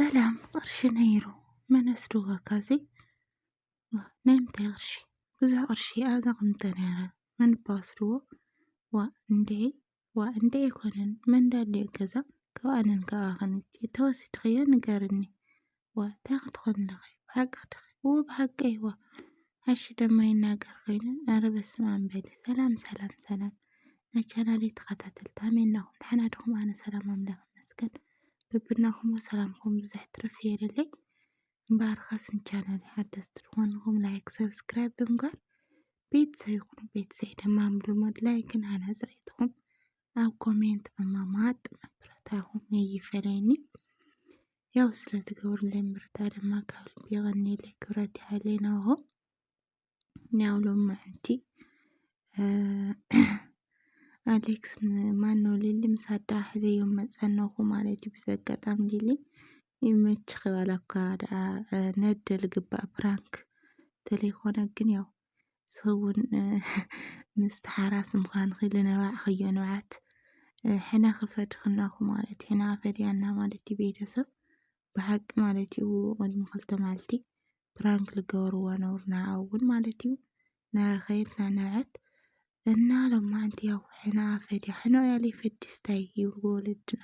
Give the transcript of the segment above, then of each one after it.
ሰላም ቅርሺ ነይሩ መነስድዎ ካዚ ናይ ምንታይ ቅርሺ ብዙሕ ቅርሺ ኣብዛ ኣቕምጠ ነይረ መን እባ ወሲድዎ ዋ እንድዒ ኣይኮነን መን እንዳድልዮ ገዛ ካብኣነን ካብኣኸን ውጪ ተወሲድኽዮ ንገርኒ ዋ እንታይ ክትኮን ኣለኺ ብሓቂ ኽድኺ ብሓቂ ይዋ ሓሺ ደማ ይናገር ኮይኑ ኣረ በስመ ኣብ በሊ ሰላም ናይ ቻናለይ ተኸታተልቲ ከመይ ኢልኩም ደሕና ዲኹም ኣነ ሰላም ኣምላኽ ይመስገን በብናኹም ሰላምኩም ብዙሕ ትርፍ ይበለለይ እምበር ኸስ ንቻናለይ ሓደስቲ ዝኾንኩም ላይክ ሰብስክራይብ ብምግባር ቤተሰብ ይኹኑ ቤተሰብ ድማ ብልሙድ ላይክን ኣናፅሪትኩም ኣብ ኮሜንት ብምቕማጥ መበረታትኩም ኣይፈለየኒ ያው ስለትገብሩለይ ምርታ ድማ ካብ ልቢ ይቐኒለይ ክብረት ይሃለይ ናብኹም ያው ሎማዓንቲ ኣሌክስ ማነው ሊሊ ምስ ኣዳ ሕዘዮም መፀነኹ ማለት እዩ ብዘጋጣሚ ሊሊ ይመችኽ ባላኳ ደኣ ነደል ግባእ ፕራንክ ተለይኮነ ግን ያው ስውን ምስ ተሓራስ ምዃን ኺሉ ነባዕኽዮ ንባዓት ሕና ክፈድኽናኹ ማለት ሕና ፈድያና ማለት እዩ ቤተሰብ ብሓቂ ማለት እዩ ቅድሚ 2 መዓልቲ ፕራንክ ልገበርዎ ነበሩ ንዓዓ እውን ማለት እዩ ናኸየትና ነብዐት እና ሎማዓንቲ ያው ሕና ፈድያ ሕኖ ያለይ ፈዲስታይ ይብልዎ ወለድና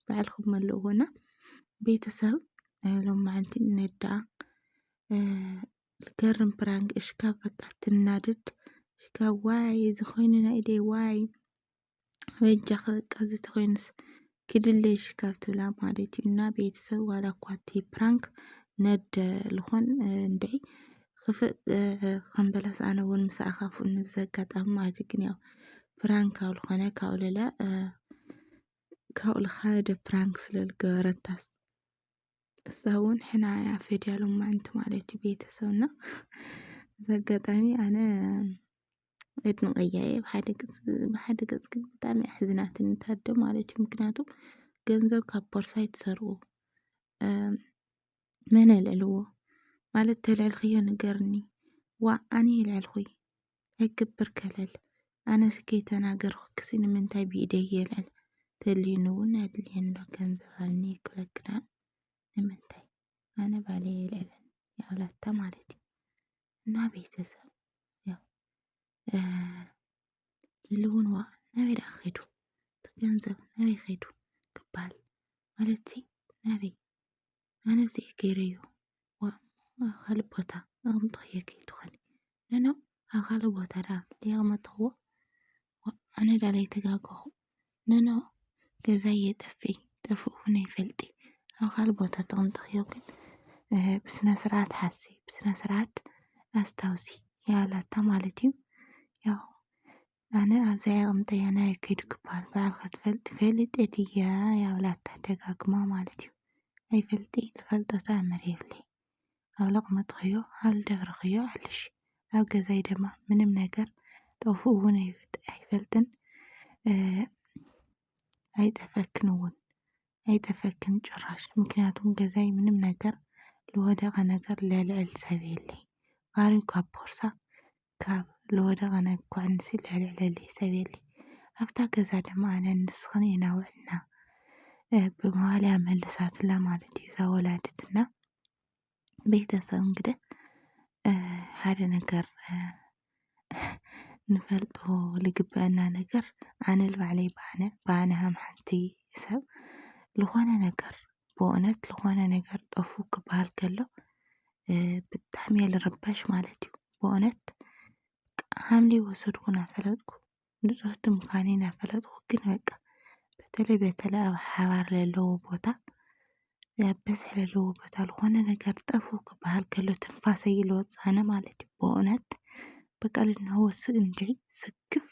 ባዕልኩም መልእኹና ቤተሰብ ሎማዓንቲ ነዳ ልገርም ፕራንክ እሽካብ በቃ ትናድድ እሽካብ ዋይ እዚ ኮይኑ ናይ ኢደይ ዋይ በጃኺ በቃ እዚ ተኮይኑስ ክድለይ እሽካብ ትብላ ማለት እዩ እና ቤተሰብ ዋላ እኳ እቲ ፕራንክ ነደ ልኾን እንድዒ ክፍእ ከንበላስ ኣነ እውን ምስኣ ካፍኡኒ ብዘጋጣሚ ማለት እዩ ግን ያው ፕራንክ ካብ ልኾነ ካብኡ ሌላ ካብኡ ልኻደ ፕራንክ ስለልገበረታስ እሳ እውን ሕና እያ ፈድያ ሎማዓንቲ ማለት እዩ ቤተሰብና ብዘጋጣሚ ኣነ ኣድንቐያ እየ ብሓደ ገፅ ግን ብጣዕሚ እያ ሕዝናትኒ ታደ ማለት እዩ ምክንያቱም ገንዘብ ካብ ቦርሳ ይትሰርቁ መን ኣልዕልዎ ማለት ተልዕልኽዮ ንገርኒ ዋ ኣነ የልዕልኹይ ኣይግብር ከለል ኣነስ ከይተናገርኩ ክሲ ንምንታይ ብኢደይ የልዕል ተልዩኒ እውን ኣድልየኒ ዶ ገንዘብ ሃብኒ ክብለክዳ ንምንታይ ኣነ ባለይ የልዕለን ያውላታ ማለት እዩ እና ቤተሰብ ያው ኢሉ እውን ዋ ናበይ ደኣ ኸይዱ ገንዘብ ናበይ ኸይዱ ክበሃል ማለት ናበይ ኣነ እዚአ ገይረዮ ዋ ኣብ ካልእ ቦታ ኣቕምጥኽዮ ከይድኾኒ ነኖ ኣብ ካልእ ቦታ ዳ ለይቕመጥኽዎ ኣነ ዳ ለይተጋገኹ ነኖ ገዛይ የጠፍይ ጠፍኡ እውን ኣይፈልጢ ኣብ ካልእ ቦታ ተቕምጥኽዮ ግን ብስነ ስርዓት ሓሲ ብስነ ስርዓት ኣስታውሲ ያላታ ማለት እዩ ያው ኣነ ኣብዘይ ኣቕምጠያ ናበይ ከይዱ ክበሃል ባዕልኻ ትፈልጢ ፈሊጠ ድያ ያብላታ ደጋግማ ማለት እዩ ኣይፈልጢ ዝፈልጦ ተኣምር የብለይ ኣብ ለቕመጥኽዮ ኣብ ልደብርኽዮ ኣልሽ ኣብ ገዛይ ድማ ምንም ነገር ጠፍኡ እውን ኣይፈልጥን ኣይጠፈክን እውን ኣይጠፈክን ጭራሽ ምክንያቱም ገዛይ ምንም ነገር ዝወደቐ ነገር ለልዕል ሰብ የለይ ባርዩ ካብ ቦርሳ ካብ ዝወደቐ ነኳዕ ንሲ ለልዕለለይ ሰብ የለይ ኣብታ ገዛ ድማ ኣነ ንስኽን ኢና ውዕልና ብመዋልያ መልሳትላ ማለት እዩ እዛ ወላዲትና ቤተሰብ እንግዲህ ሓደ ነገር ንፈልጦ ልግበአና ነገር ኣነ ልባዕለይ ብኣነ ሃም ሓንቲ ሰብ ልኾነ ነገር ብእውነት ልኾነ ነገር ጠፉ ክበሃል ከሎ ብጣዕሚ እየ ልርበሽ ማለት እዩ ብእውነት ሃምለይ ወሰድኩ ናፈለጥኩ ንፁህቲ ምዃነይ ናፈለጥኩ ግን በቃ በተለይ ኣብ ሓባር ዘለዎ ቦታ ኣብ በዝሒ ዘለዎ ቦታ ልኾነ ነገር ጠፉ ክበሃል ከሎ ትንፋሰይ ዝወፅኣነ ማለት እዩ ብእውነት በቃ ልንህወስእ እንድዒ ስክፍ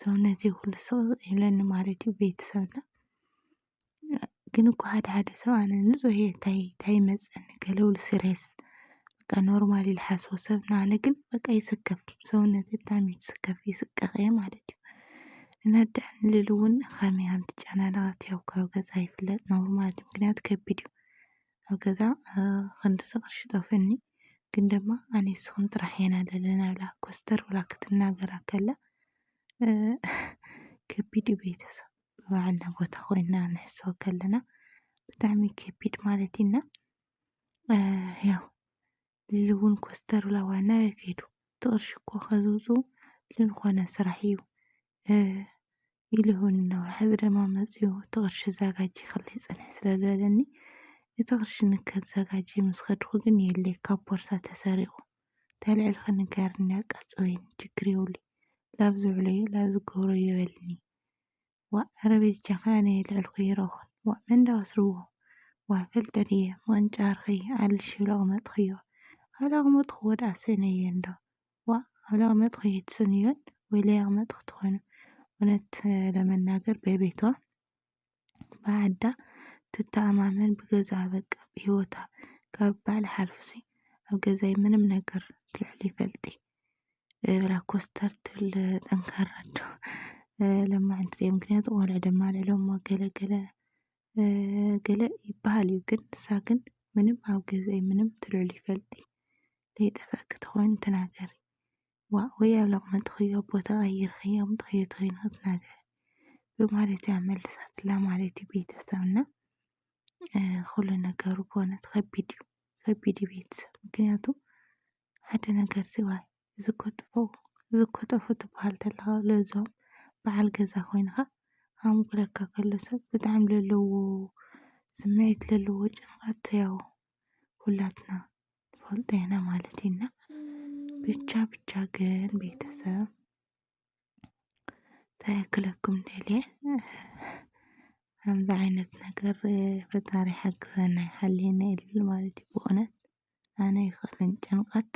ሰውነተይ ኩሉ ስቕቕ ይብለኒ ማለት እዩ ቤተሰብና ግን እኳ ሓደ ሰብ ኣነ ንፁህ እየ እንታይ ይመፀኒ ገለ ይብሉ ሲሪየስ በቃ ኖርማል ዝሓስቦ ሰብ ንኣነ ግን በቃ ይስከፍ ሰውነተይ ብጣዕሚ ይስከፍ ይስቀኽ እየ ማለት እዩ ነዳእ ንልል እውን ከመይ ከም ትጨናነቐት ያው ካብ ገዛ ይፍለጥ ነብሩ ማለት እዩ ምክንያቱ ከቢድ እዩ ኣብ ገዛ ክንድሰ ቅርሺ ጠፍየኒ ግን ድማ ኣነ ንስኽን ጥራሕ ኢና ዘለና ብላ ኮስተር ብላ ክትናገራ ከላ ከቢድ እዩ ቤተሰብ ብባዕልና ቦታ ኮይንና ንሕስቦ ከለና ብጣዕሚ ከቢድ ማለት ኢና ያው እውን ኮስተር ብላ ናበይ ከይዱ እቲ ቅርሺ እኮ ከዝውፅኡ ዝኮነ ስራሕ እዩ ኢሉ ይሆን እናበሉ ሕዚ ድማ መፂኡ እቲ ቅርሺ ዘጋጅ ክለይ ፅንሕ ስለ ዝበለኒ እቲ ቅርሺ ንከዘጋጅ ምስ ከድኩ ግን የለይ ካብ ቦርሳ ተሰሪቁ ተልዕል ክንገርኒ ኣቃፅበይኒ ችግር የብሉይ ላብ ዝውዕሎ እየ ላብ ዝገብሮ የበልኒ ዋ ኣረ ቤት ጃኻ ኣነ የልዕልክዮ ረኹን ዋ መን እንዳወስድዎ ዋ ፈልጠን እየ ምቅንጫርኪ ዓልሽ ብለቕመጥክዮ ኣብለቕመጥክዎ ዳኣ ሰነየ እንዶ ዋ ኣብለቕመጥክ የትሰንዮን ወይ ለይቕመጥክ ትኾኑ እውነት ለመናገር በቤቷ ብዓዳ ትተኣማመን ብገዛ በቃ ብሂወታ ካብ ባዕሊ ሓልፉሲ ኣብ ገዛይ ምንም ነገር ትልዕል ይፈልጢ ብላ ኮስተር ትብል ጠንካራ ኣዶ ለማዓንቲ እየ ምክንያቱ ቆልዑ ደማልዕሎሞ ገለገለ ገለ ይበሃል እዩ ግን ንሳ ግን ምንም ኣብ ገዛይ ምንም ትልዕል ይፈልጢ ለይጠፍአኪ ተኮይኑ ተናገሪ ዋ ወይ ኣብ ለቕመጥክዮ ኣቦ ተቀይርክዮ ኣምጥክዮ ተኮይኑ ክትናገሪ ብማለት እያ መልሳትላ ማለት እዩ ቤተሰብና ኩሉ ነገሩ ብእውነት ከቢድ እዩ ቤተሰብ ምክንያቱ ሓደ ነገር ዋይ እዚ እኮ ጠፎ ትበሃል ተለካ ለዞም በዓል ገዛ ኮይንካ ከምኡ ክብለካ ከሎ ሰብ ብጣዕሚ ለለዎ ስምዒት ለለዎ ጭንቀት ያው ኩላትና ንፈልጦ ኢና ማለት ኢና ብቻ ግን ቤተሰብ እንታይ ክብለኩም ደልየ ከምዚ ዓይነት ነገር ፈጣሪ ይሓግዘና ይሓልየና ይበል ማለት እዩ ብእውነት ኣነ ኣይክእልን ጭንቀት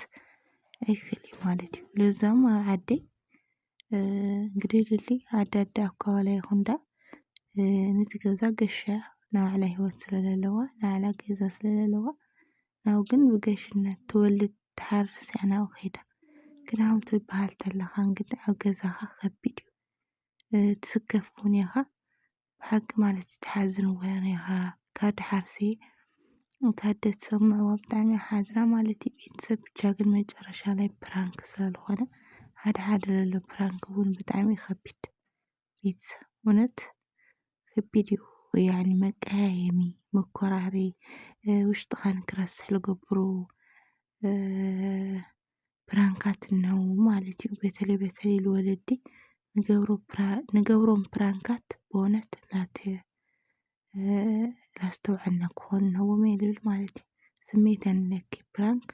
ኣይክእልን ማለት እዩ ለዞም ኣብ ዓደይ ግደይደሊ ዓዲ ኣካባቢይ ይኹን ዳ ነቲ ገዛ ገሻ ናይ ባዕላ ሂወት ስለዘለዋ ናይ ባዕላ ገዛ ስለዘለዋ ናብኡ ግን ብገሽነት ትወልድ ትሓርስ እያ ናብኡ ከይዳ ግን ኣብኡ ክትበሃል ተለካ እንግዲህ ኣብ ገዛካ ከቢድ እዩ ትስከፍ እውን ኢኻ ብሓቂ ማለት እዩ ትሓዝን እውን ኢኻ ካብ ድሓርሲ እታ ኣደ ትሰምዕዋ ብጣዕሚ እያ ሓዝና ማለት እዩ ቤተሰብ ብቻ ግን መጨረሻ ላይ ፕራንክ ስለዝኮነ ሓደ ዘሎ ፕራንክ እውን ብጣዕሚ እዩ ከቢድ ቤተሰብ እውነት ከቢድ እዩ ያዕኒ መቀያየሚ መኮራረሪ ውሽጥካ ንክረስሕ ዝገብሩ ፕራንካት እነው ማለት እዩ በተለይ ንወለዲ ንገብሮም ፕራንካት ብእውነት ላስተውዐልና ክኾኑ እነዎም እየ ልብል ማለት እዩ ስምዒት የንለኪ ፕራንክ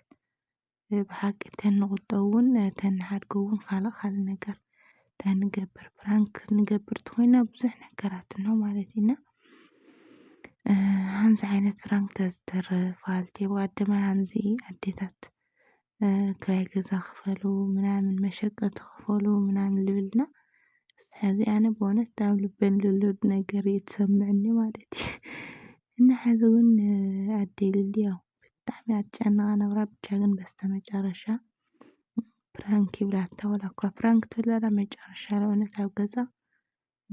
ብሓቂ ተንቁጠብ እውን ተንሓድጎ እውን ካልእ ነገር ተንገብር ፕራንክ ንገብር እንተኮይና ብዙሕ ነገራት እኖ ማለት ኢና ከምዚ ዓይነት ፕራንክ ተዝተርፍ በሃልቲ ብቀዳማ ከምዚ ኣዴታት ክራይ ገዛ ክፈሉ ምናምን መሸቀጢ ክፈሉ ምናምን ዝብልና ሕዚ ኣነ ብእውነት ኣብ ልበይ ዘሎ ነገር እዩ ትሰምዐኒ ማለት እዩ እና ሕዚ እውን ኣደይ ልሊ ያው ብጣዕሚ እያ ትጨነቅ ነብራ ብቻ ግን በስተመጨረሻ ፕራንክ ይብላታ ዋላ እኳ ፕራንክ ትብለላ መጨረሻ ላይ እውነት ኣብ ገዛ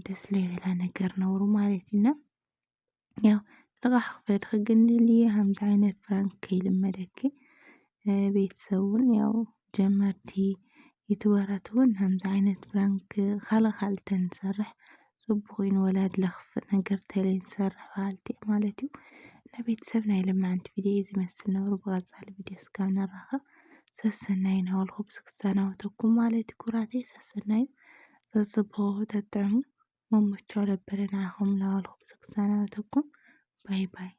ደስ ዘይብላ ነገር ነብሩ ማለት ኢና ያው ልቃሕ ክፈድኪ ግን ልልየ ከምዚ ዓይነት ፕራንክ ከይልመደኪ ቤተሰብ እውን ያው ጀመርቲ ዩቱበራት እውን ከምዚ ዓይነት ፕራንክ ካልእ ተንሰርሕ ፅቡቅ እዩ ንወላዲ ዘክፍእ ነገር ተይንሰርሕ በሃልቲ እየ ማለት እዩ እና ቤተሰብ ናይ ሎማዓንቲ ቪድዮ እዚ ይመስል ነብሩ ብቀፃሊ ቪድዮ እስካብ ንራኸብ ሰሰናይ እናበልኩ ብዝክሰናበተኩም ማለት እዩ ኩራተይ ሰሰናይ ተፅብቁ ተጥዕሙ መሞቻው ለበለ ንዓኹም እናበልኩ ብዝክሰናበተኩም ባይ ባይ